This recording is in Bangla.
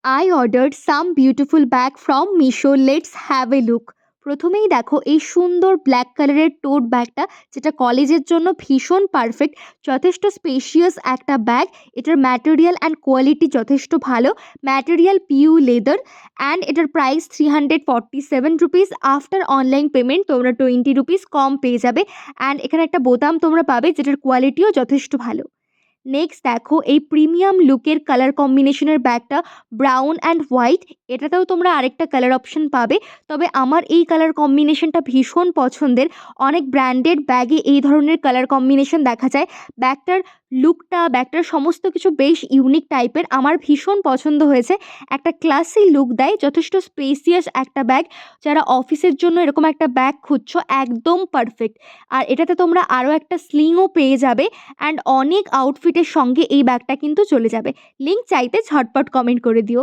I ordered some beautiful bag from Meesho. Let's have a look. প্রথমেই দেখো এই সুন্দর ব্ল্যাক কালারের টোট ব্যাগটা, যেটা কলেজের জন্য ভীষণ পারফেক্ট। যথেষ্ট স্পেশিয়াস একটা ব্যাগ। এটার ম্যাটেরিয়াল অ্যান্ড কোয়ালিটি যথেষ্ট ভালো। ম্যাটেরিয়াল পিইউ লেদার অ্যান্ড এটার price 347 rupees. After online payment তোমরা 20 রুপিস কম পেয়ে যাবে। অ্যান্ড এখানে একটা বোতাম তোমরা পাবে, যেটার কোয়ালিটিও যথেষ্ট ভালো। নেক্সট দেখো এই প্রিমিয়াম লুকের কালার কম্বিনেশনের ব্যাগটা, ব্রাউন অ্যান্ড হোয়াইট। এটাতেও তোমরা আরেকটা কালার অপশন পাবে, তবে আমার এই কালার কম্বিনেশনটা ভীষণ পছন্দের। অনেক ব্র্যান্ডেড ব্যাগে এই ধরনের কালার কম্বিনেশন দেখা যায়। ব্যাগটার লুকটা, ব্যাগটার সমস্ত কিছু বেশ ইউনিক টাইপের, আমার ভীষণ পছন্দ হয়েছে। একটা ক্লাসি লুক দেয়, যথেষ্ট স্পেসিয়াস একটা ব্যাগ। যারা অফিসের জন্য এরকম একটা ব্যাগ খুঁজছো, একদম পারফেক্ট। আর এটাতে তোমরা আরও একটা স্লিংও পেয়ে যাবে অ্যান্ড অনেক আউটফিটের সঙ্গে এই ব্যাগটা কিন্তু চলে যাবে। লিঙ্ক চাইতে ঝটপট কমেন্ট করে দিও।